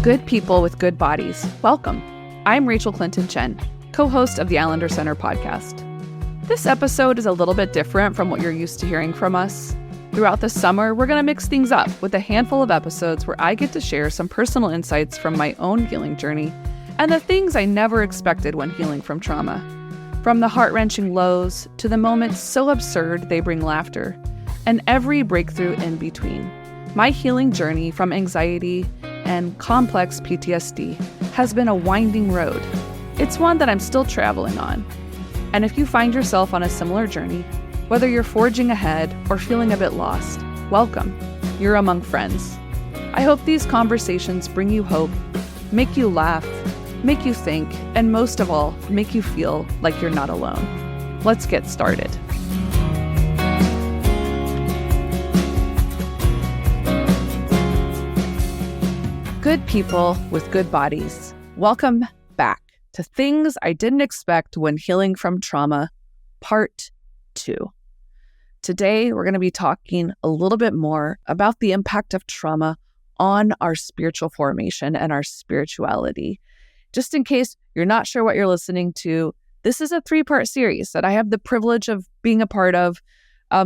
Good people with good bodies, welcome. I'm Rachael Clinton Chen, co-host of the Islander Center podcast. This episode is a little bit different from what you're used to hearing from us. Throughout the summer, we're going to mix things up with a handful of episodes where I get to share some personal insights from my own healing journey and the things I never expected when healing from trauma. From the heart-wrenching lows to the moments so absurd they bring laughter, and every breakthrough in between. My healing journey from anxiety and complex PTSD has been a winding road. It's one that I'm still traveling on. And if you find yourself on a similar journey, whether you're forging ahead or feeling a bit lost, welcome. You're among friends. I hope these conversations bring you hope, make you laugh, make you think, and most of all, make you feel like you're not alone. Let's get started. Good people with good bodies. Welcome back to Things I Didn't Expect When Healing from Trauma, Part 2. Today, we're going to be talking a little bit more about the impact of trauma on our spiritual formation and our spirituality. Just in case you're not sure what you're listening to, this is a 3-part series that I have the privilege of being a part of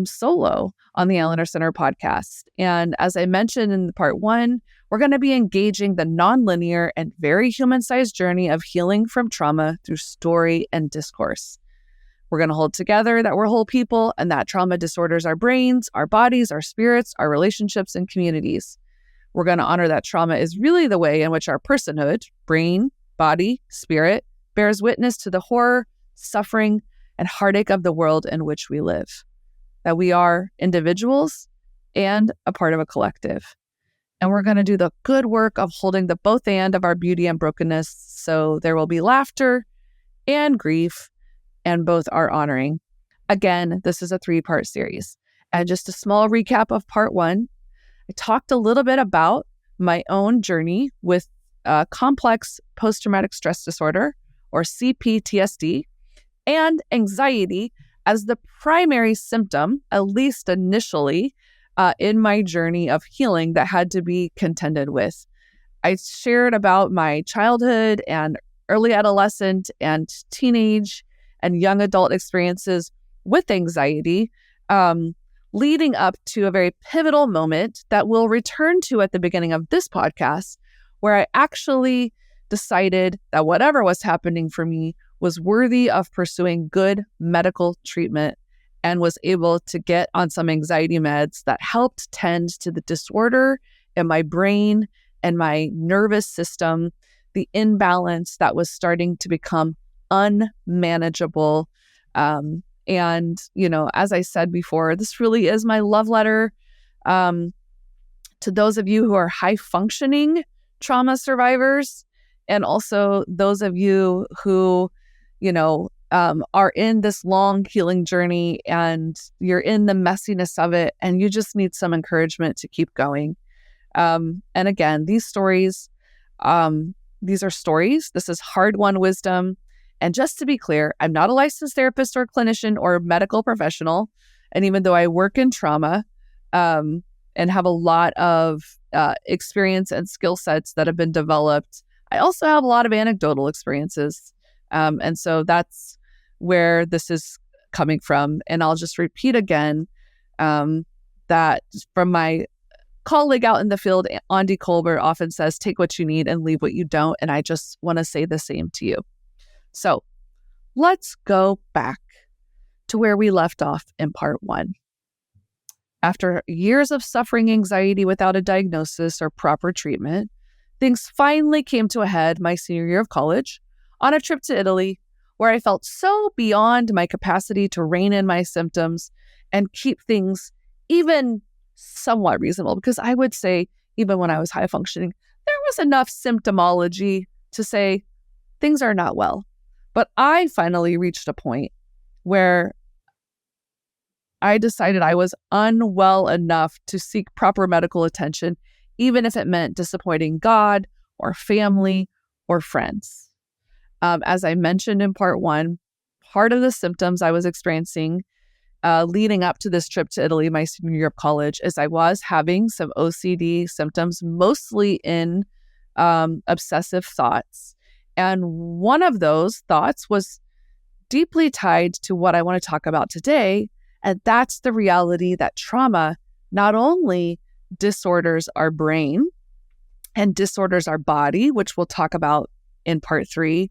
solo on the Islander Center podcast. And as I mentioned in part 1, we're going to be engaging the nonlinear and very human-sized journey of healing from trauma through story and discourse. We're going to hold together that we're whole people and that trauma disorders our brains, our bodies, our spirits, our relationships, and communities. We're going to honor that trauma is really the way in which our personhood, brain, body, spirit, bears witness to the horror, suffering, and heartache of the world in which we live. That we are individuals and a part of a collective. And we're going to do the good work of holding the both and of our beauty and brokenness, so there will be laughter and grief, and both are honoring. Again, this is a 3-part series. And just a small recap of part 1, I talked a little bit about my own journey with complex post-traumatic stress disorder, or CPTSD, and anxiety as the primary symptom, at least initially, in my journey of healing that had to be contended with. I shared about my childhood and early adolescent and teenage and young adult experiences with anxiety, leading up to a very pivotal moment that we'll return to at the beginning of this podcast, where I actually decided that whatever was happening for me was worthy of pursuing good medical treatment, and was able to get on some anxiety meds that helped tend to the disorder in my brain and my nervous system, the imbalance that was starting to become unmanageable. And, as I said before, this really is my love letter to those of you who are high-functioning trauma survivors, and also those of you who, are in this long healing journey and you're in the messiness of it and you just need some encouragement to keep going. And again, these stories, these are stories. This is hard-won wisdom. And just to be clear, I'm not a licensed therapist or clinician or medical professional. And even though I work in trauma and have a lot of experience and skill sets that have been developed, I also have a lot of anecdotal experiences. And so that's where this is coming from. And I'll just repeat again that from my colleague out in the field, Andy Colbert, often says, take what you need and leave what you don't. And I just want to say the same to you. So let's go back to where we left off in part 1. After years of suffering anxiety without a diagnosis or proper treatment, things finally came to a head my senior year of college on a trip to Italy, where I felt so beyond my capacity to rein in my symptoms and keep things even somewhat reasonable. Because I would say, even when I was high functioning, there was enough symptomology to say things are not well. But I finally reached a point where I decided I was unwell enough to seek proper medical attention, even if it meant disappointing God or family or friends. As I mentioned in part 1, part of the symptoms I was experiencing leading up to this trip to Italy, my senior year of college, is I was having some OCD symptoms, mostly in obsessive thoughts. And one of those thoughts was deeply tied to what I want to talk about today. And that's the reality that trauma not only disorders our brain and disorders our body, which we'll talk about in part 3,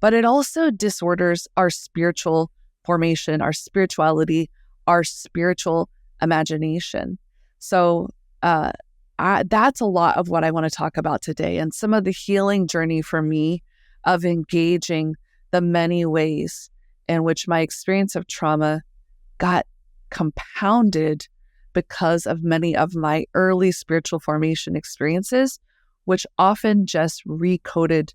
but it also disorders our spiritual formation, our spirituality, our spiritual imagination. So that's a lot of what I want to talk about today, and some of the healing journey for me of engaging the many ways in which my experience of trauma got compounded because of many of my early spiritual formation experiences, which often just recoded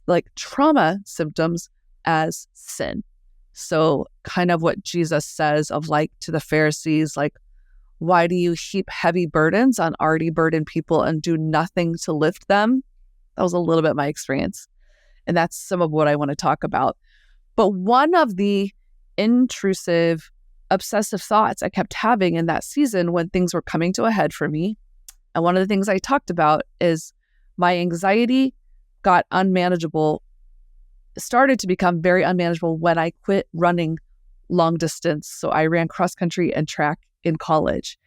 like trauma symptoms as sin. So kind of what Jesus says of like to the Pharisees, like, why do you heap heavy burdens on already burdened people and do nothing to lift them? That was a little bit my experience. And that's some of what I want to talk about. But one of the intrusive, obsessive thoughts I kept having in that season when things were coming to a head for me, and one of the things I talked about is my anxiety got unmanageable, started to become very unmanageable when I quit running long distance. So I ran cross country and track in college,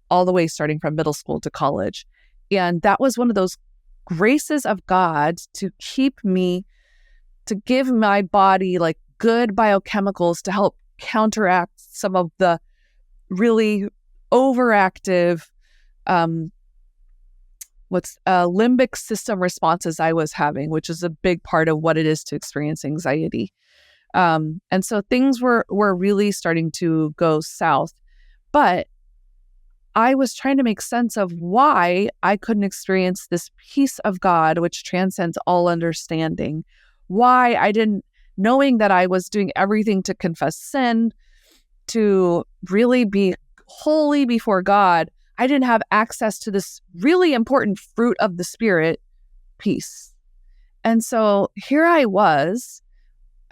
all the way starting from middle school to college. And that was one of those graces of God to keep me, to give my body like good biochemicals to help counteract some of the really overactive limbic system responses I was having, which is a big part of what it is to experience anxiety. And so things were really starting to go south. But I was trying to make sense of why I couldn't experience this peace of God, which transcends all understanding. Why I didn't, knowing that I was doing everything to confess sin, to really be holy before God, I didn't have access to this really important fruit of the Spirit, peace. And so here I was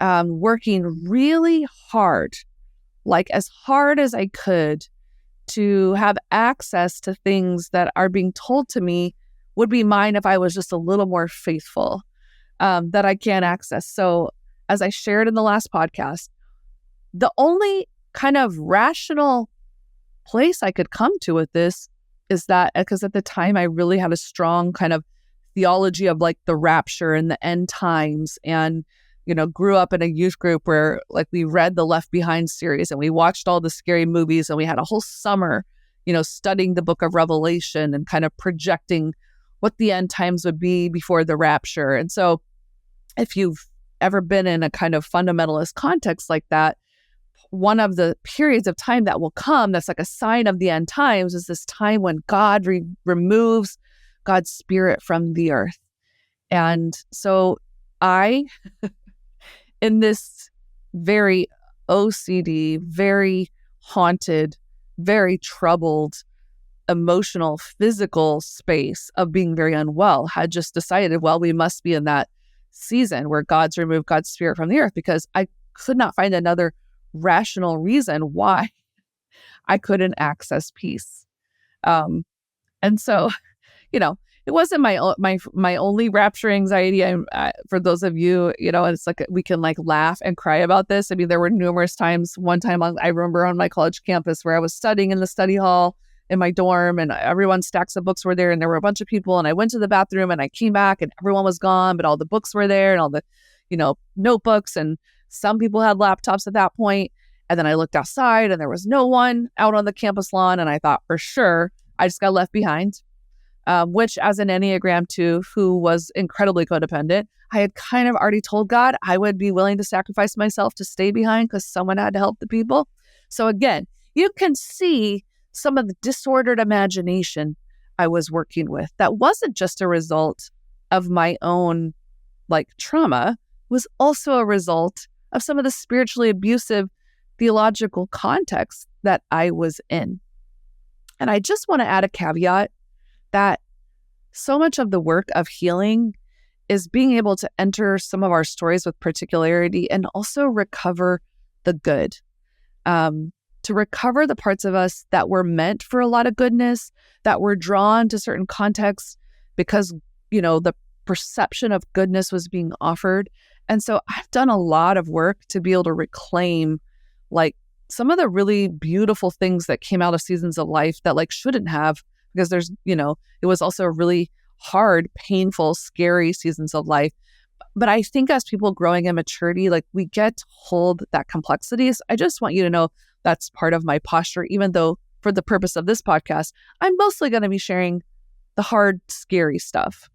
working really hard, like as hard as I could, to have access to things that are being told to me would be mine if I was just a little more faithful, that I can't access. So as I shared in the last podcast, the only kind of rational place I could come to with this is that, because at the time I really had a strong kind of theology of like the rapture and the end times, and grew up in a youth group where like we read the Left Behind series and we watched all the scary movies, and we had a whole summer, studying the book of Revelation and kind of projecting what the end times would be before the rapture. And so if you've ever been in a kind of fundamentalist context like that, one of the periods of time that will come that's like a sign of the end times is this time when God removes God's Spirit from the earth. And so I in this very OCD, very haunted, very troubled, emotional, physical space of being very unwell, had just decided, well, we must be in that season where God's removed God's Spirit from the earth, because I could not find another rational reason why I couldn't access peace. And so, it wasn't my only rapture anxiety. For those of you, it's like we can like laugh and cry about this. I mean, there were numerous times. One time I remember on my college campus where I was studying in the study hall in my dorm, and everyone's stacks of books were there, and there were a bunch of people, and I went to the bathroom and I came back and everyone was gone, but all the books were there and all the, notebooks, and some people had laptops at that point. And then I looked outside and there was no one out on the campus lawn, and I thought for sure I just got left behind. Which, as an Enneagram 2 who was incredibly codependent, I had kind of already told God I would be willing to sacrifice myself to stay behind because someone had to help the people. So again, you can see some of the disordered imagination I was working with that wasn't just a result of my own trauma, was also a result of some of the spiritually abusive theological context that I was in. And I just want to add a caveat that so much of the work of healing is being able to enter some of our stories with particularity and also recover the good, to recover the parts of us that were meant for a lot of goodness, that were drawn to certain contexts because the perception of goodness was being offered. And so I've done a lot of work to be able to reclaim like some of the really beautiful things that came out of seasons of life that like shouldn't have, because there's, it was also really hard, painful, scary seasons of life. But I think as people growing in maturity, like we get to hold that complexity. So I just want you to know that's part of my posture, even though for the purpose of this podcast, I'm mostly going to be sharing the hard, scary stuff.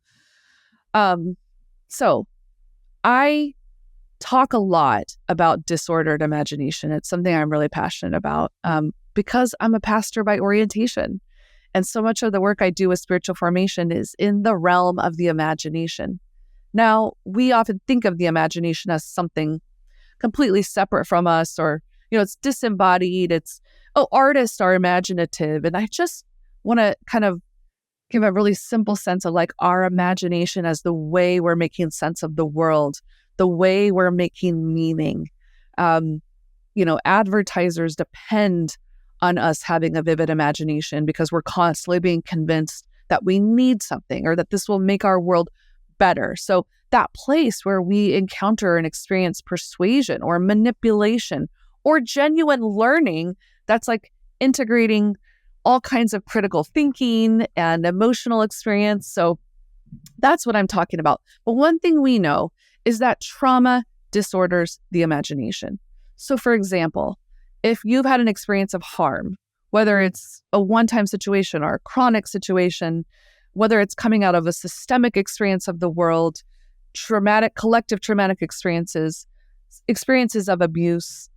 So I talk a lot about disordered imagination. It's something I'm really passionate about because I'm a pastor by orientation. And so much of the work I do with spiritual formation is in the realm of the imagination. Now, we often think of the imagination as something completely separate from us, or, it's disembodied. It's, artists are imaginative. And I just want to kind of give a really simple sense of like our imagination as the way we're making sense of the world, the way we're making meaning. Advertisers depend on us having a vivid imagination because we're constantly being convinced that we need something or that this will make our world better. So that place where we encounter and experience persuasion or manipulation or genuine learning, that's like integrating all kinds of critical thinking and emotional experience. So that's what I'm talking about. But one thing we know is that trauma disorders the imagination. So for example, if you've had an experience of harm, whether it's a one-time situation or a chronic situation, whether it's coming out of a systemic experience of the world, collective traumatic experiences of abuse,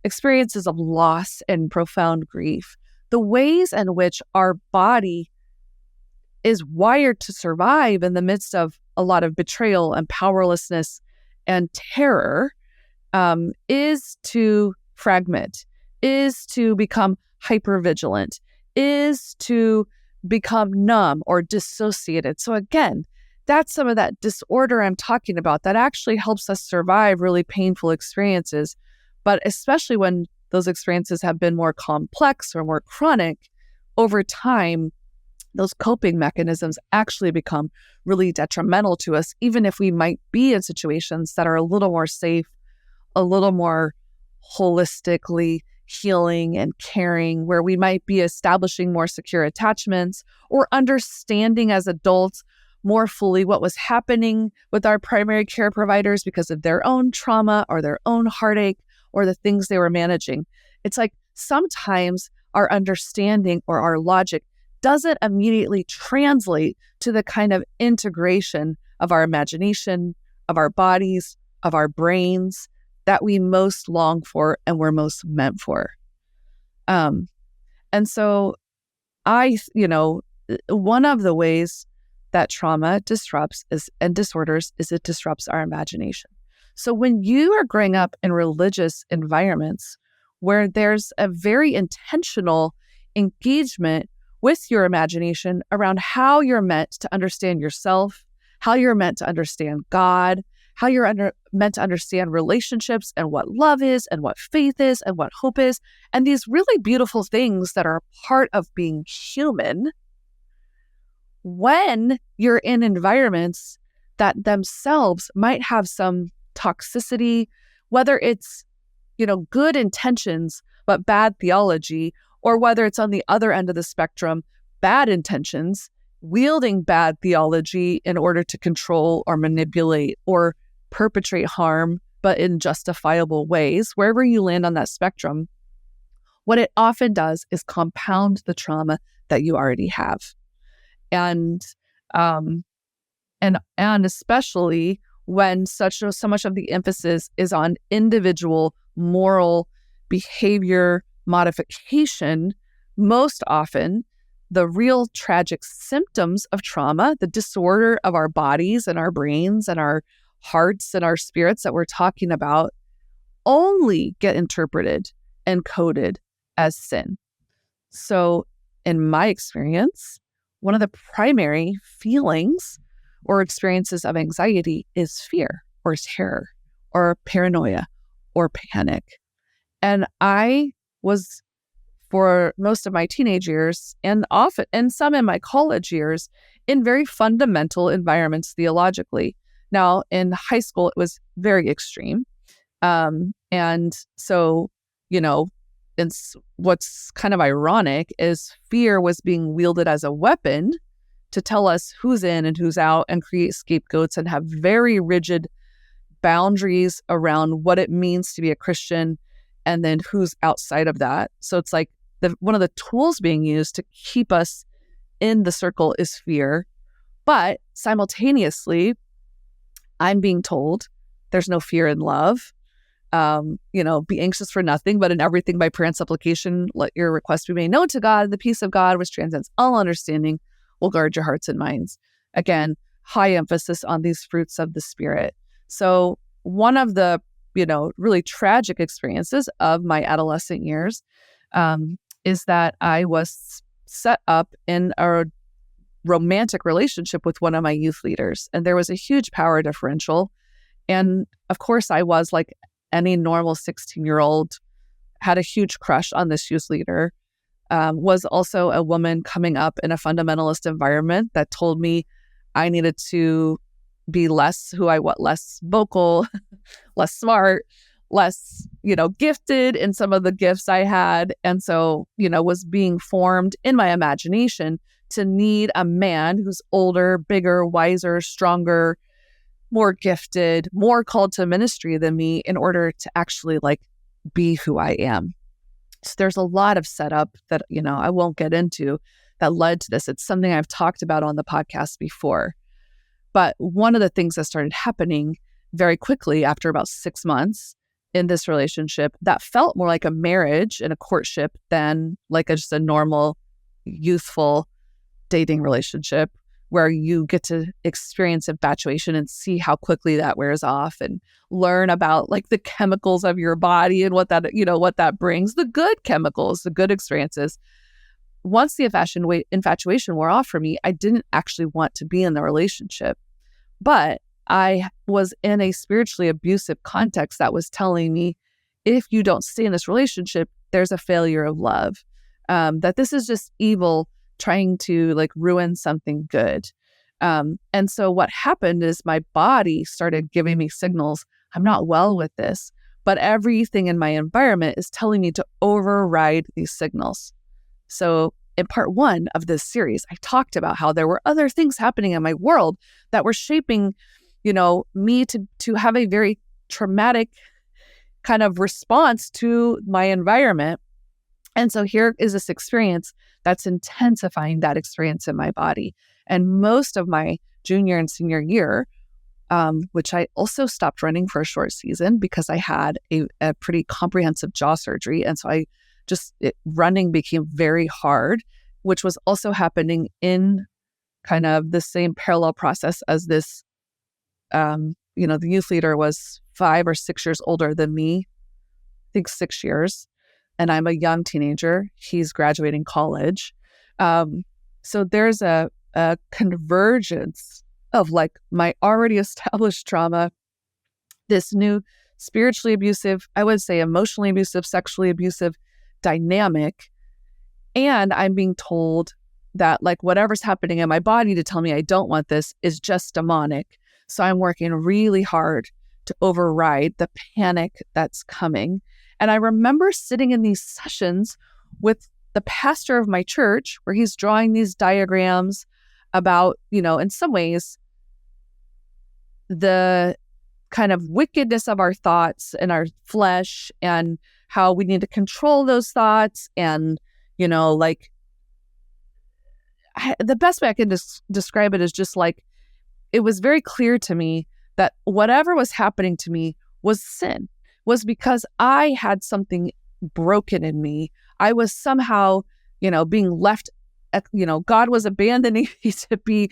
experiences of loss and profound grief, the ways in which our body is wired to survive in the midst of a lot of betrayal and powerlessness and terror is to fragment, is to become hypervigilant, is to become numb or dissociated. So again, that's some of that disorder I'm talking about that actually helps us survive really painful experiences. But especially when those experiences have been more complex or more chronic, over time, those coping mechanisms actually become really detrimental to us, even if we might be in situations that are a little more safe, a little more holistically healing and caring, where we might be establishing more secure attachments or understanding as adults more fully what was happening with our primary care providers because of their own trauma or their own heartache or the things they were managing. It's like sometimes our understanding or our logic doesn't immediately translate to the kind of integration of our imagination, of our bodies, of our brains that we most long for and we're most meant for. And so one of the ways that trauma disrupts and disorders is it disrupts our imagination. So when you are growing up in religious environments where there's a very intentional engagement with your imagination around how you're meant to understand yourself, how you're meant to understand God, how you're meant to understand relationships and what love is and what faith is and what hope is, and these really beautiful things that are part of being human, when you're in environments that themselves might have some toxicity, whether it's, good intentions, but bad theology, or whether it's on the other end of the spectrum, bad intentions, wielding bad theology in order to control or manipulate or perpetrate harm, but in justifiable ways, wherever you land on that spectrum, what it often does is compound the trauma that you already have. And especially when so much of the emphasis is on individual moral behavior modification, most often the real tragic symptoms of trauma, the disorder of our bodies and our brains and our hearts and our spirits that we're talking about, only get interpreted and coded as sin. So in my experience, one of the primary feelings or experiences of anxiety is fear or terror or paranoia or panic. And I was, for most of my teenage years and some in my college years, in very fundamental environments theologically. Now, in high school, it was very extreme. And so, what's kind of ironic is fear was being wielded as a weapon to tell us who's in and who's out and create scapegoats and have very rigid boundaries around what it means to be a Christian and then who's outside of that. So it's like one of the tools being used to keep us in the circle is fear. But simultaneously, I'm being told there's no fear in love. Be anxious for nothing, but in everything by prayer and supplication, let your requests be made known to God. The peace of God, which transcends all understanding, will guard your hearts and minds. Again, high emphasis on these fruits of the Spirit. So one of the, really tragic experiences of my adolescent years is that I was set up in a romantic relationship with one of my youth leaders. And there was a huge power differential. And of course, I was like any normal 16-year-old, had a huge crush on this youth leader, was also a woman coming up in a fundamentalist environment that told me I needed to be less vocal, less smart, less, gifted in some of the gifts I had. And so, was being formed in my imagination to need a man who's older, bigger, wiser, stronger, more gifted, more called to ministry than me in order to actually be who I am. So there's a lot of setup that, I won't get into that led to this. It's something I've talked about on the podcast before. But one of the things that started happening very quickly after about 6 months in this relationship that felt more like a marriage and a courtship than just a normal, youthful dating relationship where you get to experience infatuation and see how quickly that wears off and learn about the chemicals of your body and what that brings, the good chemicals, the good experiences. Once the infatuation wore off for me, I didn't actually want to be in the relationship. But I was in a spiritually abusive context that was telling me, if you don't stay in this relationship, there's a failure of love, that this is just evil trying to ruin something good. And so what happened is my body started giving me signals, I'm not well with this, but everything in my environment is telling me to override these signals. So in part 1 of this series, I talked about how there were other things happening in my world that were shaping, me to have a very traumatic kind of response to my environment. And so here is this experience that's intensifying that experience in my body. And most of my junior and senior year, which I also stopped running for a short season because I had a pretty comprehensive jaw surgery. And so running became very hard, which was also happening in kind of the same parallel process as this, the youth leader was 5 or 6 years older than me, I think 6 years. And I'm a young teenager. He's graduating college. So there's a convergence of my already established trauma, this new spiritually abusive, I would say emotionally abusive, sexually abusive dynamic. And I'm being told that whatever's happening in my body to tell me I don't want this is just demonic. So I'm working really hard to override the panic that's coming. And I remember sitting in these sessions with the pastor of my church where he's drawing these diagrams about, in some ways, the kind of wickedness of our thoughts and our flesh and how we need to control those thoughts. And, the best way I can describe it is just it was very clear to me that whatever was happening to me was sin, was because I had something broken in me. I was somehow, being left, God was abandoning me to be,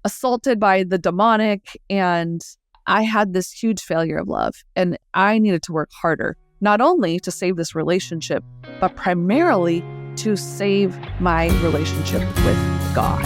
assaulted by the demonic. And I had this huge failure of love. And I needed to work harder, not only to save this relationship, but primarily to save my relationship with God.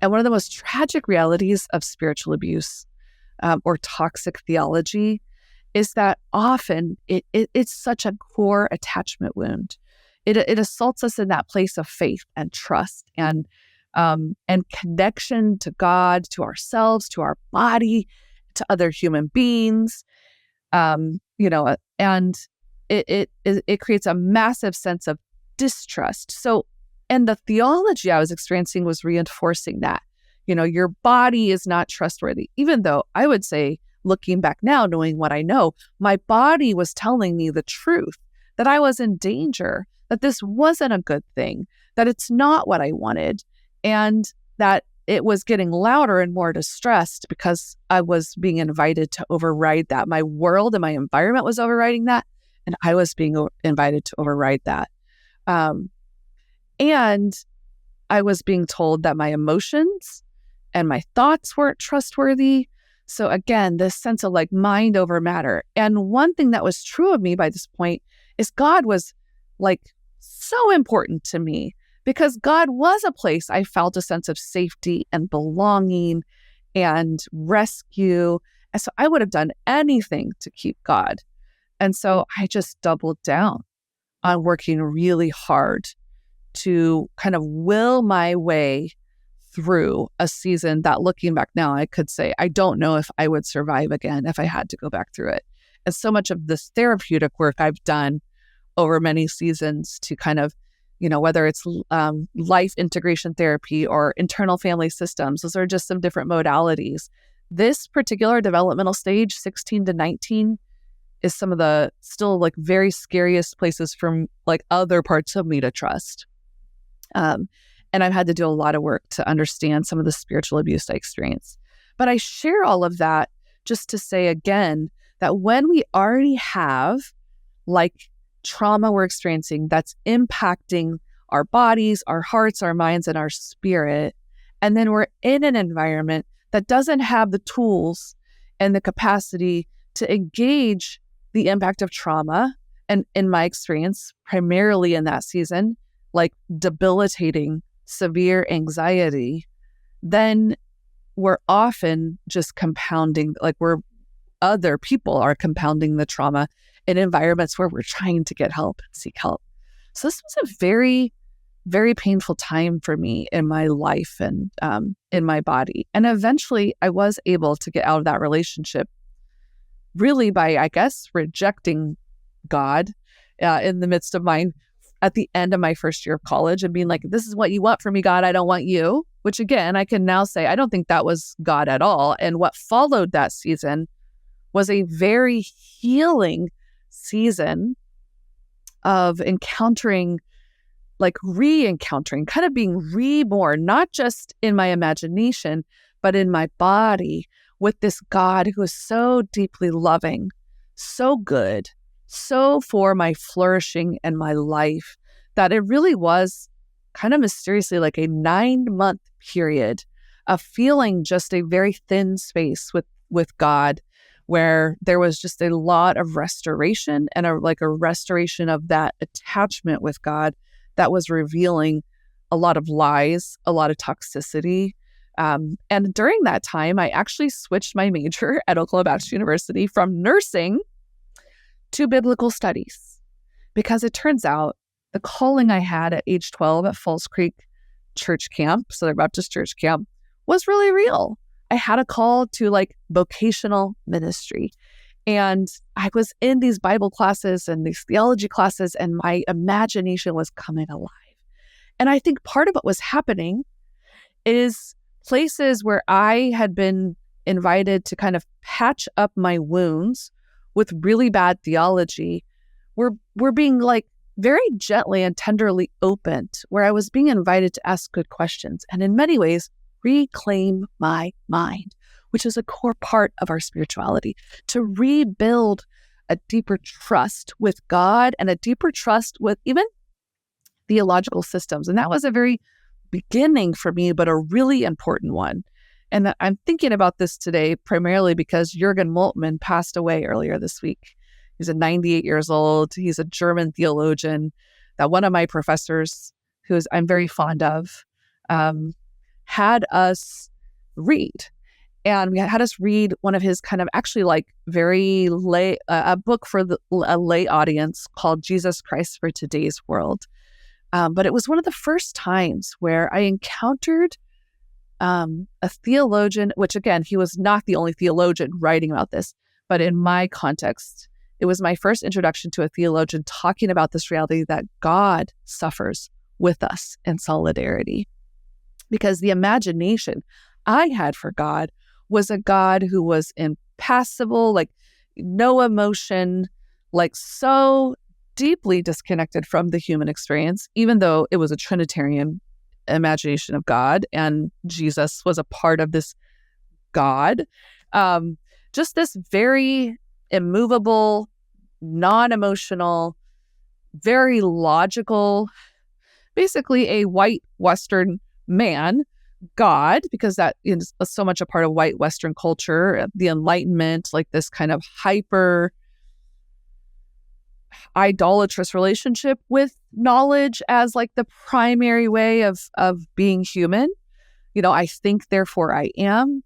And one of the most tragic realities of spiritual abuse or toxic theology is that often it's such a core attachment wound. It assaults us in that place of faith and trust and connection to God, to ourselves, to our body, to other human beings. And it creates a massive sense of distrust. So, and the theology I was experiencing was reinforcing that. Your body is not trustworthy, even though I would say, looking back now, knowing what I know, my body was telling me the truth, that I was in danger, that this wasn't a good thing, that it's not what I wanted, and that it was getting louder and more distressed because I was being invited to override that. My world and my environment was overriding that, and I was being invited to override that. And I was being told that my emotions and my thoughts weren't trustworthy. So again, this sense of like mind over matter. And one thing that was true of me by this point is God was like so important to me, because God was a place I felt a sense of safety and belonging and rescue. And so I would have done anything to keep God. And so I just doubled down on working really hard to kind of will my way through a season that, looking back now, I could say, I don't know if I would survive again if I had to go back through it. And so much of this therapeutic work I've done over many seasons to kind of, whether it's life integration therapy or internal family systems, those are just some different modalities. This particular developmental stage, 16 to 19, is some of the still like very scariest places from like other parts of me to trust. And I've had to do a lot of work to understand some of the spiritual abuse I experienced. But I share all of that just to say again that when we already have like trauma we're experiencing that's impacting our bodies, our hearts, our minds, and our spirit, and then we're in an environment that doesn't have the tools and the capacity to engage the impact of trauma, and in my experience, primarily in that season, like debilitating severe anxiety, then we're often just compounding, like other people are compounding the trauma in environments where we're trying to get help and seek help. So this was a very, very painful time for me in my life and in my body. And eventually I was able to get out of that relationship really by, I guess, rejecting God in the midst of at the end of my first year of college and being like, this is what you want from me, God, I don't want you. Which again, I can now say, I don't think that was God at all. And what followed that season was a very healing season of encountering, like re-encountering, kind of being reborn, not just in my imagination, but in my body with this God who is so deeply loving, so good, so for my flourishing and my life, that it really was kind of mysteriously like a 9-month period of feeling just a very thin space with God, where there was just a lot of restoration and a restoration of that attachment with God that was revealing a lot of lies, a lot of toxicity. And during that time, I actually switched my major at Oklahoma Baptist University from nursing to biblical studies, because it turns out the calling I had at age 12 at Falls Creek Church Camp, Southern Baptist Church Camp, was really real. I had a call to like vocational ministry. And I was in these Bible classes and these theology classes, and my imagination was coming alive. And I think part of what was happening is places where I had been invited to kind of patch up my wounds with really bad theology were being like very gently and tenderly opened, where I was being invited to ask good questions and in many ways reclaim my mind, which is a core part of our spirituality, to rebuild a deeper trust with God and a deeper trust with even theological systems. And that was a very beginning for me, but a really important one. And I'm thinking about this today primarily because Jürgen Moltmann passed away earlier this week. He's 98 years old. He's a German theologian that one of my professors, I'm very fond of, had us read. And we had us read one of his kind of actually like very lay, a book for a lay audience called Jesus Christ for Today's World. But it was one of the first times where I encountered a theologian, which again, he was not the only theologian writing about this, but in my context, it was my first introduction to a theologian talking about this reality that God suffers with us in solidarity. Because the imagination I had for God was a God who was impassible, like no emotion, like so deeply disconnected from the human experience, even though it was a Trinitarian imagination of God and Jesus was a part of this God. Just this very immovable, non-emotional, very logical, basically a white Western man, God, because that is so much a part of white Western culture, the Enlightenment, like this kind of hyper idolatrous relationship with knowledge as like the primary way of being human. I think, therefore I am,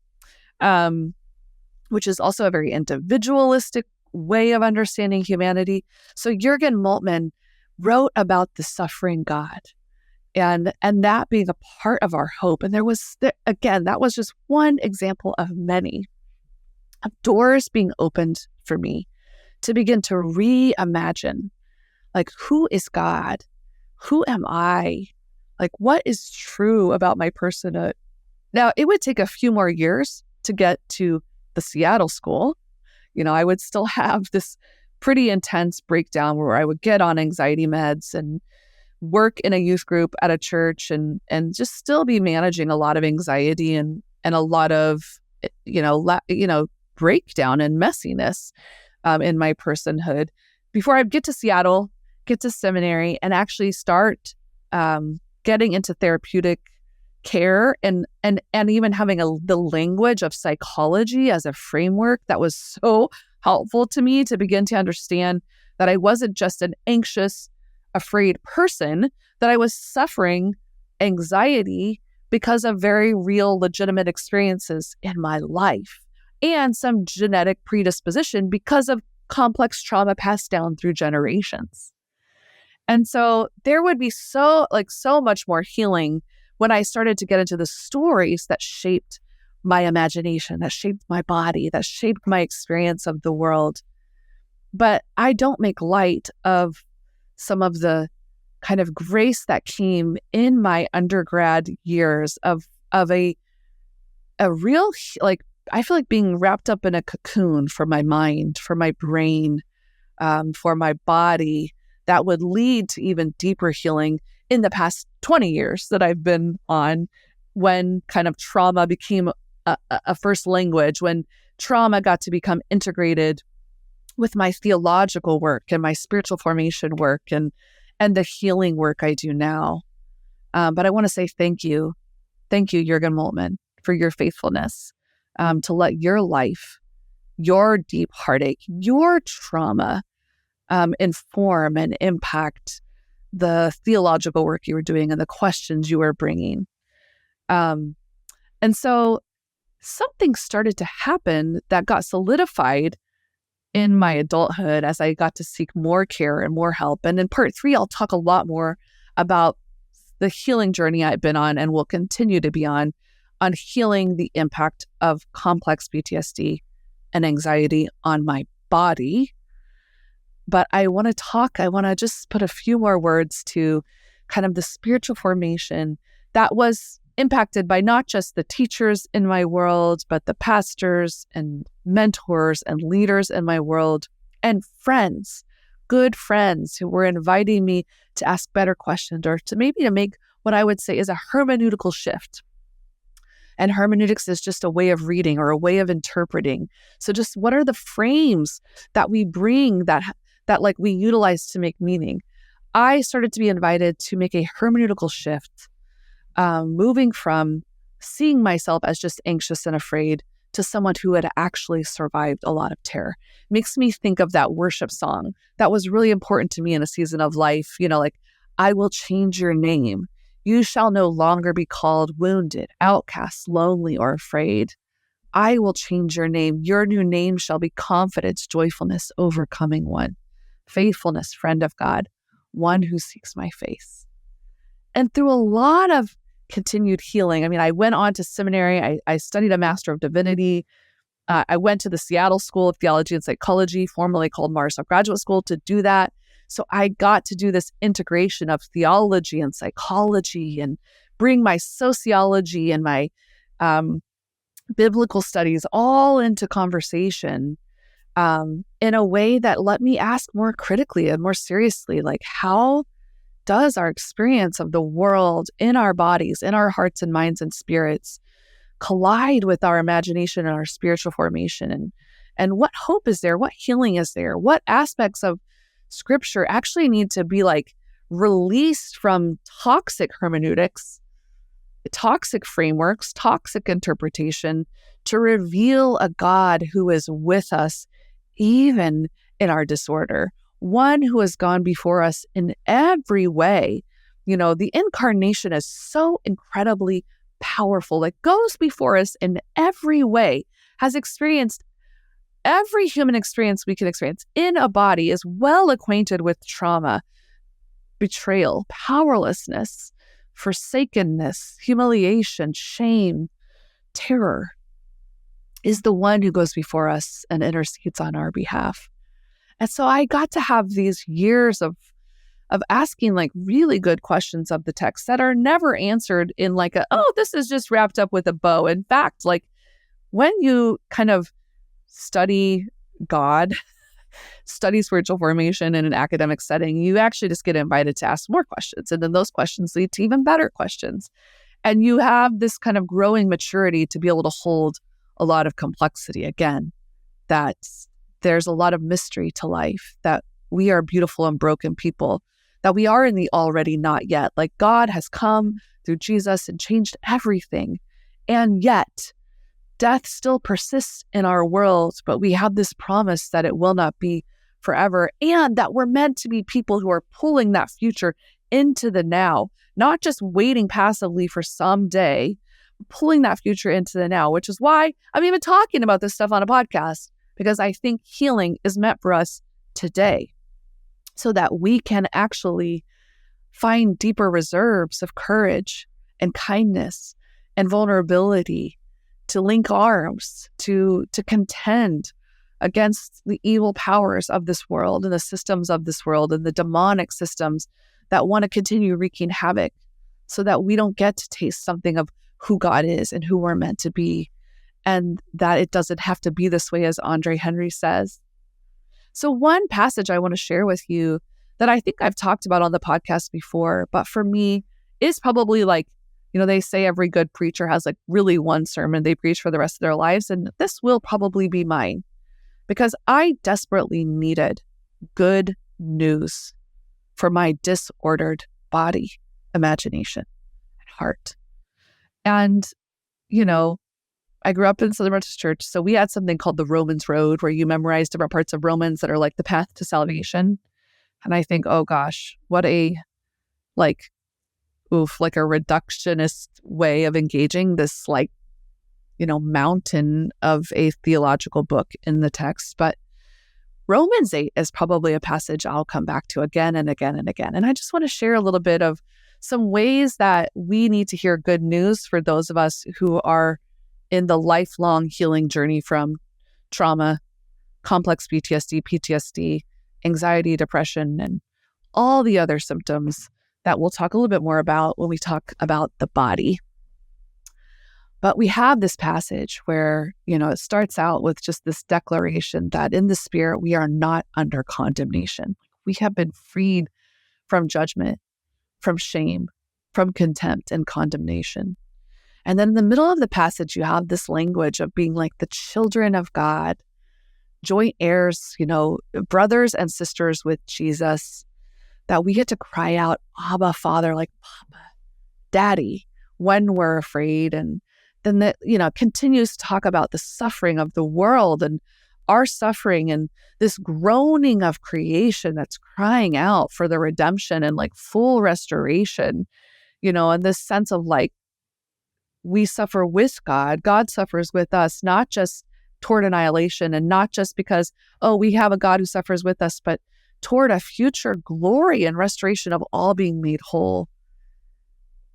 which is also a very individualistic way of understanding humanity. So Jürgen Moltmann wrote about the suffering God and that being a part of our hope. And again, that was just one example of many of doors being opened for me to begin to reimagine, like, who is God? Who am I? Like, what is true about my personhood? Now, it would take a few more years to get to the Seattle school. I would still have this pretty intense breakdown where I would get on anxiety meds and work in a youth group at a church and just still be managing a lot of anxiety and a lot of, breakdown and messiness in my personhood before I get to Seattle, get to seminary, and actually start getting into therapeutic care and even having the language of psychology as a framework that was so helpful to me to begin to understand that I wasn't just an anxious, afraid person, that I was suffering anxiety because of very real, legitimate experiences in my life and some genetic predisposition because of complex trauma passed down through generations. And so there would be so much more healing when I started to get into the stories that shaped my imagination, that shaped my body, that shaped my experience of the world. But I don't make light of some of the kind of grace that came in my undergrad years of a real, like, I feel like being wrapped up in a cocoon for my mind, for my brain, for my body, that would lead to even deeper healing in the past 20 years that I've been on, when kind of trauma became a first language, when trauma got to become integrated with my theological work and my spiritual formation work and the healing work I do now. But I want to say thank you. Thank you, Jürgen Moltmann, for your faithfulness to let your life, your deep heartache, your trauma inform and impact the theological work you were doing and the questions you were bringing. And so something started to happen that got solidified in my adulthood as I got to seek more care and more help. And in part 3, I'll talk a lot more about the healing journey I've been on and will continue to be on healing the impact of complex PTSD and anxiety on my body. But I want to just put a few more words to kind of the spiritual formation that was impacted by not just the teachers in my world, but the pastors and mentors and leaders in my world and friends, good friends who were inviting me to ask better questions or to make what I would say is a hermeneutical shift. And hermeneutics is just a way of reading or a way of interpreting. So just what are the frames that we bring that like we utilize to make meaning? I started to be invited to make a hermeneutical shift, moving from seeing myself as just anxious and afraid to someone who had actually survived a lot of terror. It makes me think of that worship song that was really important to me in a season of life, like, I will change your name. You shall no longer be called wounded, outcast, lonely, or afraid. I will change your name. Your new name shall be confidence, joyfulness, overcoming one, faithfulness, friend of God, one who seeks my face. And through a lot of continued healing, I mean, I went on to seminary. I studied a Master of Divinity. I went to the Seattle School of Theology and Psychology, formerly called Mars Graduate School, to do that. So I got to do this integration of theology and psychology and bring my sociology and my biblical studies all into conversation in a way that let me ask more critically and more seriously, like, how does our experience of the world in our bodies, in our hearts and minds and spirits collide with our imagination and our spiritual formation? And what hope is there? What healing is there? What aspects of Scripture actually need to be like released from toxic hermeneutics, toxic frameworks, toxic interpretation, to reveal a God who is with us even in our disorder, one who has gone before us in every way. You know, the incarnation is so incredibly powerful. It goes before us in every way, has experienced every human experience we can experience in a body, is well acquainted with trauma, betrayal, powerlessness, forsakenness, humiliation, shame, terror, is the one who goes before us and intercedes on our behalf. And so I got to have these years of asking like really good questions of the text that are never answered in like this is just wrapped up with a bow. In fact, like when you kind of study God, study spiritual formation in an academic setting, you actually just get invited to ask more questions. And then those questions lead to even better questions. And you have this kind of growing maturity to be able to hold a lot of complexity. Again, that there's a lot of mystery to life, that we are beautiful and broken people, that we are in the already not yet. Like God has come through Jesus and changed everything. And yet, death still persists in our world, but we have this promise that it will not be forever, and that we're meant to be people who are pulling that future into the now, not just waiting passively for someday, pulling that future into the now, which is why I'm even talking about this stuff on a podcast, because I think healing is meant for us today so that we can actually find deeper reserves of courage and kindness and vulnerability, to link arms, to contend against the evil powers of this world and the systems of this world and the demonic systems that want to continue wreaking havoc, so that we don't get to taste something of who God is and who we're meant to be, and that it doesn't have to be this way, as Andre Henry says. So one passage I want to share with you that I think I've talked about on the podcast before, but for me is probably like, you know, they say every good preacher has like really one sermon they preach for the rest of their lives. And this will probably be mine, because I desperately needed good news for my disordered body, imagination, and heart. And, you know, I grew up in Southern Baptist Church, so we had something called the Romans Road, where you memorize different parts of Romans that are like the path to salvation. And I think, oh gosh, what a like a reductionist way of engaging this like, you know, mountain of a theological book in the text. But Romans 8 is probably a passage I'll come back to again and again and again. And I just want to share a little bit of some ways that we need to hear good news for those of us who are in the lifelong healing journey from trauma, complex PTSD, anxiety, depression, and all the other symptoms that we'll talk a little bit more about when we talk about the body. But we have this passage where, you know, it starts out with just this declaration that in the Spirit, we are not under condemnation. We have been freed from judgment, from shame, from contempt and condemnation. And then in the middle of the passage, you have this language of being like the children of God, joint heirs, you know, brothers and sisters with Jesus, that we get to cry out, Abba, Father, like Papa, Daddy, when we're afraid. And then that, you know, continues to talk about the suffering of the world and our suffering and this groaning of creation that's crying out for the redemption and like full restoration. and this sense of like, we suffer with God, God suffers with us, not just toward annihilation and not just because, we have a God who suffers with us, but toward a future glory and restoration of all being made whole.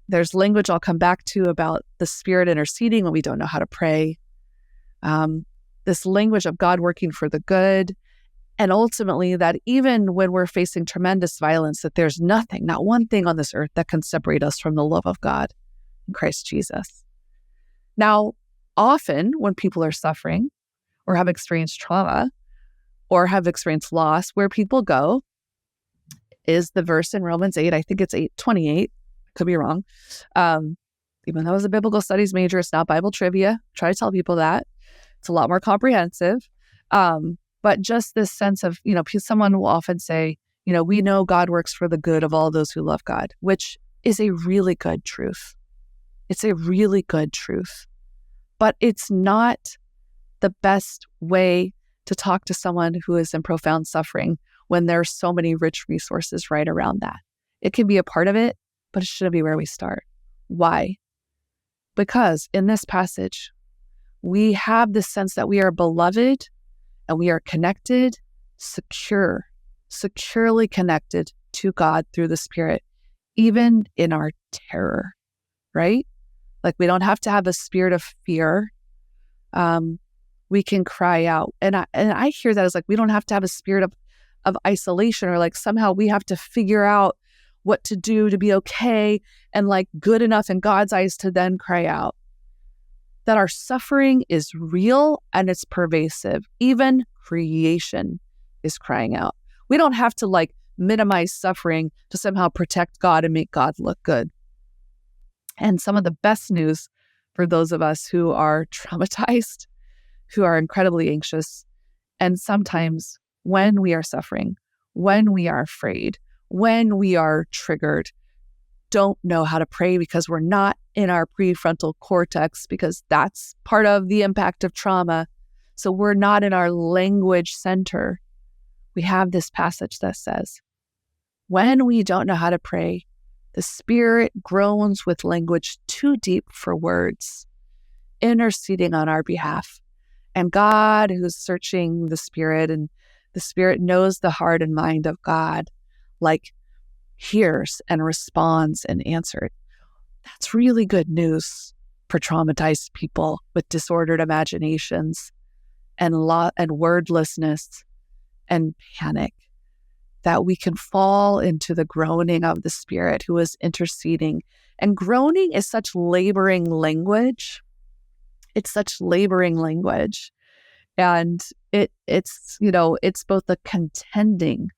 There's language I'll come back to about the Spirit interceding when we don't know how to pray. This language of God working for the good. And ultimately that even when we're facing tremendous violence, that there's nothing, not one thing on this earth that can separate us from the love of God in Christ Jesus. Now, often when people are suffering or have experienced trauma or have experienced loss, where people go is the verse in Romans 8, I think it's 8:28, could be wrong. Even though I was a biblical studies major, it's not Bible trivia. Try to tell people that. It's a lot more comprehensive. But just this sense of, someone will often say, we know God works for the good of all those who love God, which is a really good truth. It's a really good truth. But it's not the best way to talk to someone who is in profound suffering when there's so many rich resources right around that. It can be a part of it, but it shouldn't be where we start. Why? Because in this passage, we have this sense that we are beloved and we are connected, securely connected to God through the Spirit, even in our terror, right? Like we don't have to have a spirit of fear. We can cry out. And I hear that as like, we don't have to have a spirit of isolation or like somehow we have to figure out what to do to be okay and like good enough in God's eyes to then cry out. That our suffering is real and it's pervasive. Even creation is crying out. We don't have to like minimize suffering to somehow protect God and make God look good. And some of the best news for those of us who are traumatized, who are incredibly anxious, and sometimes when we are suffering, when we are afraid, when we are triggered, don't know how to pray because we're not in our prefrontal cortex, because that's part of the impact of trauma. So we're not in our language center. We have this passage that says, when we don't know how to pray, the Spirit groans with language too deep for words, interceding on our behalf. And God, who's searching the Spirit, and the Spirit knows the heart and mind of God, like hears and responds and answers. That's really good news for traumatized people with disordered imaginations and wordlessness and panic, that we can fall into the groaning of the Spirit who is interceding. And groaning is such laboring language. It's such laboring language. And it's both a contending,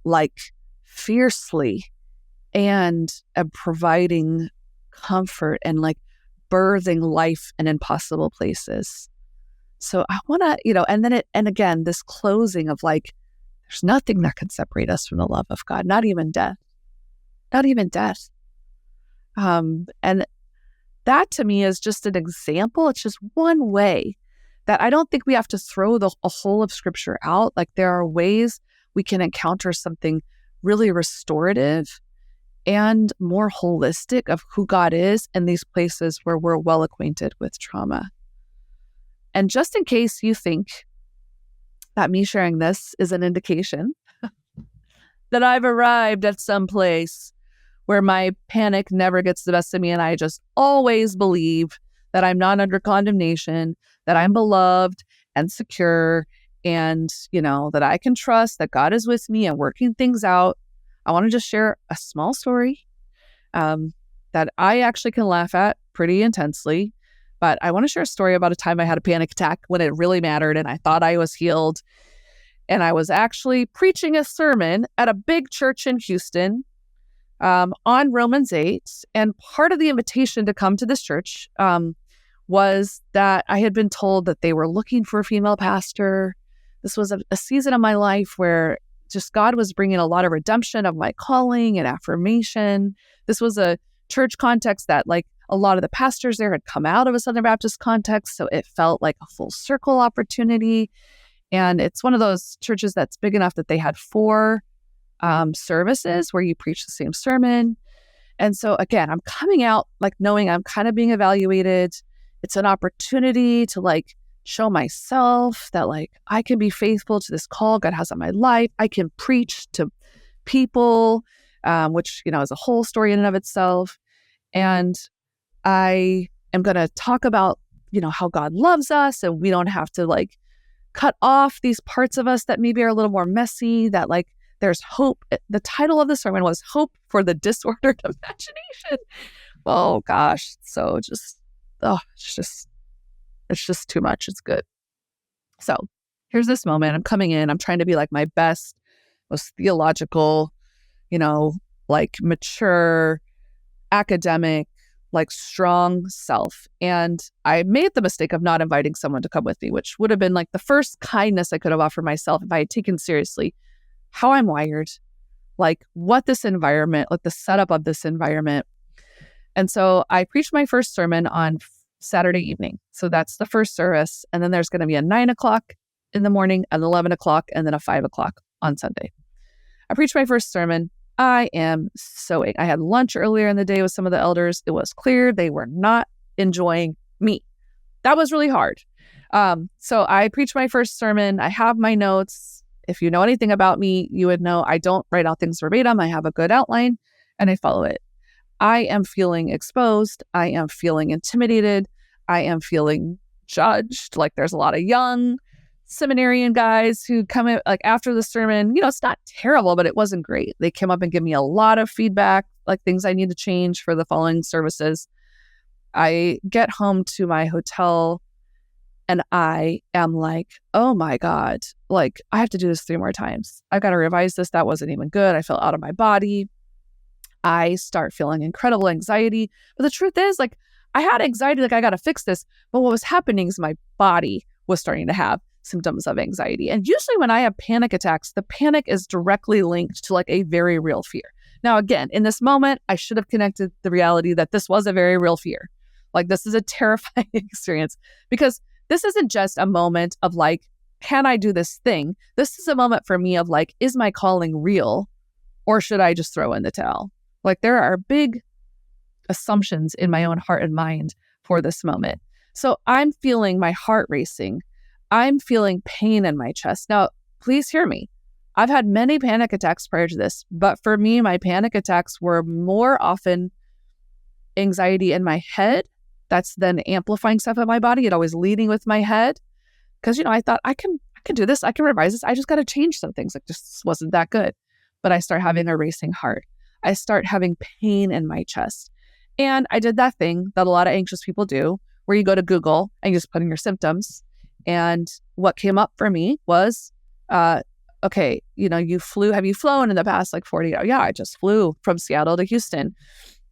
like fiercely, and providing comfort and like birthing life in impossible places. So I want to, and again, this closing of like, there's nothing that can separate us from the love of God, not even death. And that to me is just an example. It's just one way that I don't think we have to throw a whole of Scripture out. Like there are ways we can encounter something really restorative and more holistic of who God is in these places where we're well acquainted with trauma. And just in case you think that me sharing this is an indication that I've arrived at some place where my panic never gets the best of me and I just always believe that I'm not under condemnation, that I'm beloved and secure, and, that I can trust that God is with me and working things out, I want to just share a small story that I actually can laugh at pretty intensely. But I want to share a story about a time I had a panic attack when it really mattered and I thought I was healed. And I was actually preaching a sermon at a big church in Houston on Romans 8. And part of the invitation to come to this church was that I had been told that they were looking for a female pastor. This was a season of my life where just God was bringing a lot of redemption of my calling and affirmation. This was a church context that like a lot of the pastors there had come out of a Southern Baptist context. So it felt like a full circle opportunity. And it's one of those churches that's big enough that they had 4 services where you preach the same sermon. And so again, I'm coming out like knowing I'm kind of being evaluated. It's an opportunity to like show myself that like I can be faithful to this call God has on my life. I can preach to people, which, you know, is a whole story in and of itself. And I am going to talk about, you know, how God loves us and we don't have to like cut off these parts of us that maybe are a little more messy, that like there's hope. The title of the sermon was Hope for the Disordered Imagination. Oh gosh. So it's just too much. It's good. So here's this moment. I'm coming in. I'm trying to be like my best, most theological, you know, like mature, academic, like strong self. And I made the mistake of not inviting someone to come with me, which would have been like the first kindness I could have offered myself if I had taken seriously how I'm wired, like what this environment, like the setup of this environment. And so I preached my first sermon on Saturday evening. So that's the first service. And then there's going to be a 9 o'clock in the morning, an 11 o'clock, and then a 5 o'clock on Sunday. I preached my first sermon. I am sewing. I had lunch earlier in the day with some of the elders. It was clear they were not enjoying me. That was really hard. So I preached my first sermon. I have my notes. If you know anything about me, you would know I don't write out things verbatim. I have a good outline and I follow it. I am feeling exposed. I am feeling intimidated. I am feeling judged. Like there's a lot of young seminarian guys who come in like after the sermon. You know, it's not terrible, but it wasn't great. They came up and give me a lot of feedback, like things I need to change for the following services. I get home to my hotel and I am like, oh my God, like I have to do this 3 more times. I've got to revise this. That wasn't even good. I felt out of my body. I start feeling incredible anxiety. But the truth is, like, I had anxiety, like, I got to fix this. But what was happening is my body was starting to have symptoms of anxiety. And usually when I have panic attacks, the panic is directly linked to like a very real fear. Now, again, in this moment, I should have connected the reality that this was a very real fear. Like, this is a terrifying experience because this isn't just a moment of like, can I do this thing? This is a moment for me of like, is my calling real or should I just throw in the towel? Like there are big assumptions in my own heart and mind for this moment. So I'm feeling my heart racing. I'm feeling pain in my chest. Now, please hear me. I've had many panic attacks prior to this, but for me, my panic attacks were more often anxiety in my head. That's then amplifying stuff in my body. It always leading with my head. Because, you know, I thought I can do this. I can revise this. I just got to change some things. Like just wasn't that good. But I start having a racing heart. I start having pain in my chest. And I did that thing that a lot of anxious people do, where you go to Google and you just put in your symptoms. And what came up for me was, okay, you know, have you flown in the past like 40 hours? Yeah, I just flew from Seattle to Houston.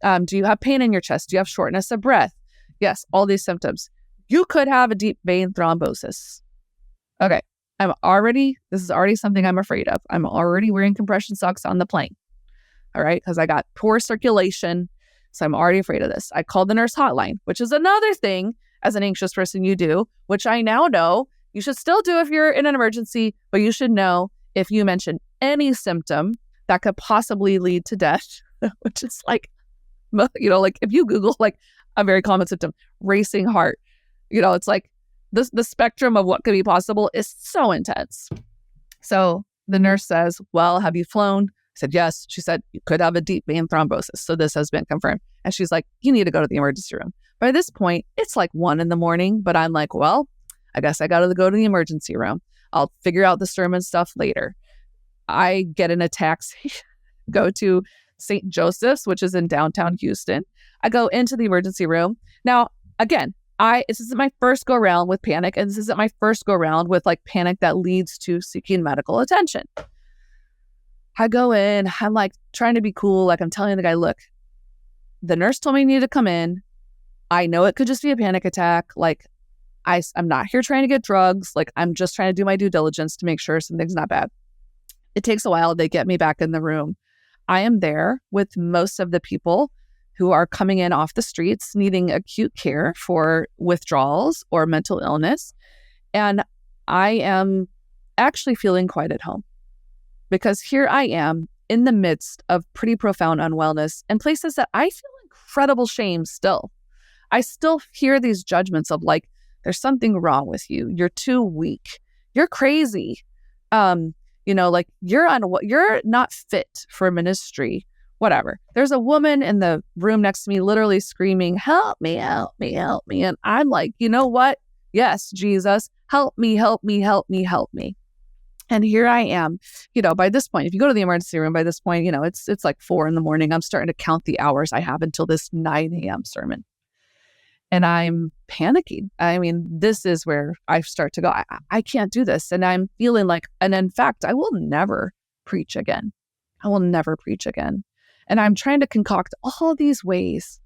Do you have pain in your chest? Do you have shortness of breath? Yes, all these symptoms. You could have a deep vein thrombosis. Okay, this is already something I'm afraid of. I'm already wearing compression socks on the plane. All right, because I got poor circulation. So I'm already afraid of this. I called the nurse hotline, which is another thing as an anxious person you do, which I now know you should still do if you're in an emergency, but you should know if you mention any symptom that could possibly lead to death, which is like, you know, like if you Google like a very common symptom, racing heart, you know, it's like the spectrum of what could be possible is so intense. So the nurse says, well, have you flown? I said, yes. She said, you could have a deep vein thrombosis. So this has been confirmed. And she's like, you need to go to the emergency room. By this point, it's like 1 a.m, but I'm like, well, I guess I got to go to the emergency room. I'll figure out the sermon stuff later. I get in a taxi, go to St. Joseph's, which is in downtown Houston. I go into the emergency room. Now, again, this isn't my first go around with panic, and this isn't my first go around with like panic that leads to seeking medical attention. I go in, I'm like trying to be cool. Like I'm telling the guy, look, the nurse told me you need to come in. I know it could just be a panic attack. Like I'm not here trying to get drugs. Like I'm just trying to do my due diligence to make sure something's not bad. It takes a while. They get me back in the room. I am there with most of the people who are coming in off the streets needing acute care for withdrawals or mental illness. And I am actually feeling quite at home because here I am in the midst of pretty profound unwellness and places that I feel incredible shame still. I still hear these judgments of like, there's something wrong with you. You're too weak. You're crazy. Like you're not fit for ministry, whatever. There's a woman in the room next to me literally screaming, help me, help me, help me. And I'm like, you know what? Yes, Jesus, help me, help me, help me, help me. And here I am, by this point, if you go to the emergency room, by this point, it's like 4 a.m. I'm starting to count the hours I have until this 9 a.m. sermon. And I'm panicking. I mean, this is where I start to go, I can't do this. And I'm feeling like, and in fact, I will never preach again. I will never preach again. And I'm trying to concoct all these ways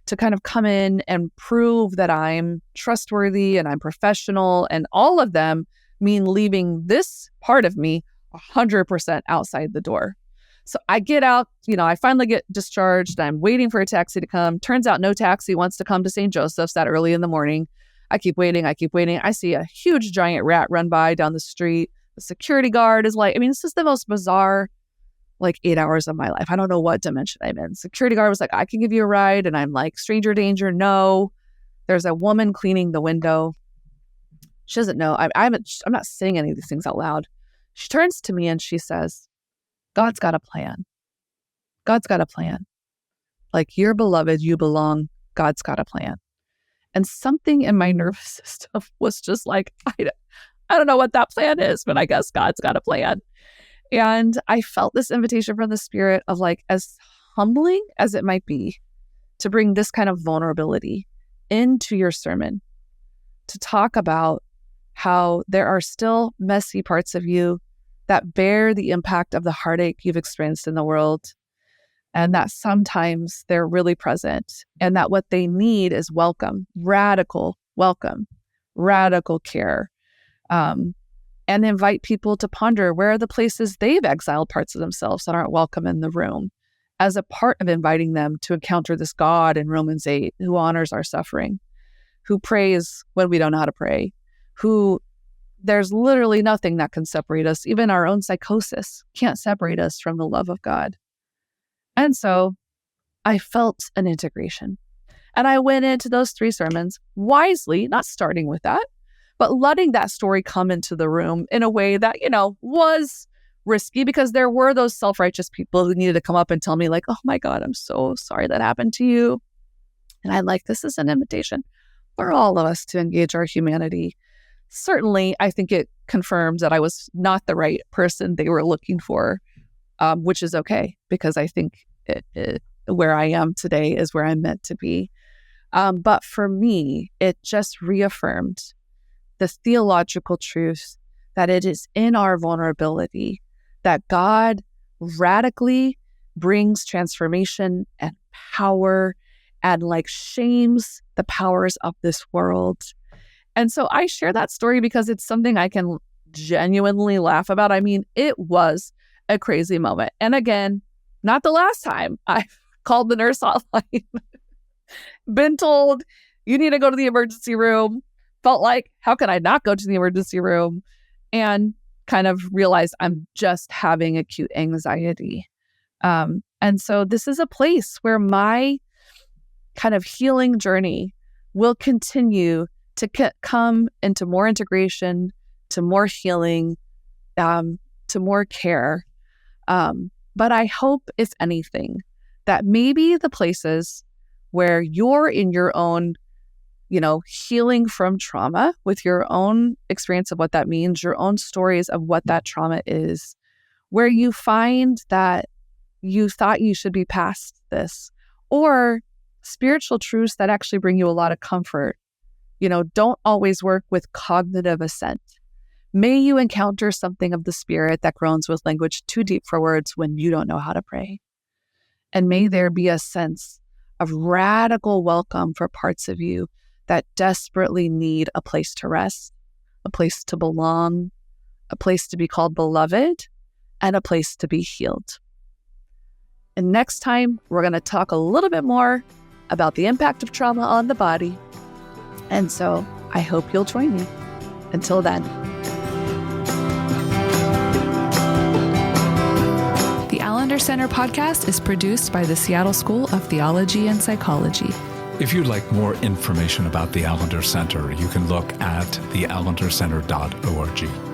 to kind of come in and prove that I'm trustworthy and I'm professional. And all of them mean leaving this part of me 100% outside the door. So I get out, I finally get discharged. I'm waiting for a taxi to come. Turns out no taxi wants to come to St. Joseph's that early in the morning. I keep waiting. I see a huge giant rat run by down the street. The security guard is like, this is the most bizarre 8 hours of my life. I don't know what dimension I'm in. Security guard was like, I can give you a ride. And I'm like, stranger danger, no. There's a woman cleaning the window. She doesn't know. I'm not saying any of these things out loud. She turns to me and she says, God's got a plan. God's got a plan. Like, you're beloved, you belong. God's got a plan. And something in my nervous system was just like, I don't know what that plan is, but I guess God's got a plan. And I felt this invitation from the Spirit of as humbling as it might be to bring this kind of vulnerability into your sermon, to talk about how there are still messy parts of you that bear the impact of the heartache you've experienced in the world, and that sometimes they're really present, and that what they need is radical care, and invite people to ponder where are the places they've exiled parts of themselves that aren't welcome in the room, as a part of inviting them to encounter this God in Romans 8 who honors our suffering, who prays when we don't know how to pray, who there's literally nothing that can separate us. Even our own psychosis can't separate us from the love of God. And so I felt an integration. And I went into those 3 sermons wisely, not starting with that, but letting that story come into the room in a way that, was risky, because there were those self-righteous people who needed to come up and tell me oh my God, I'm so sorry that happened to you. And I'm like, this is an invitation for all of us to engage our humanity. Certainly, I think it confirms that I was not the right person they were looking for, which is okay, because I think where I am today is where I'm meant to be. But for me, it just reaffirmed the theological truth that it is in our vulnerability that God radically brings transformation and power and shames the powers of this world. And so I share that story because it's something I can genuinely laugh about. It was a crazy moment. And again, not the last time I called the nurse hotline, been told you need to go to the emergency room, felt like, how can I not go to the emergency room? And kind of realized I'm just having acute anxiety. And so this is a place where my kind of healing journey will continue to come into more integration, to more healing, to more care. But I hope, if anything, that maybe the places where you're in your own, healing from trauma with your own experience of what that means, your own stories of what that trauma is, where you find that you thought you should be past this, or spiritual truths that actually bring you a lot of comfort, don't always work with cognitive assent. May you encounter something of the Spirit that groans with language too deep for words when you don't know how to pray. And may there be a sense of radical welcome for parts of you that desperately need a place to rest, a place to belong, a place to be called beloved, and a place to be healed. And next time, we're going to talk a little bit more about the impact of trauma on the body. And so I hope you'll join me. Until then. The Allender Center podcast is produced by the Seattle School of Theology and Psychology. If you'd like more information about the Allender Center, you can look at theallendercenter.org.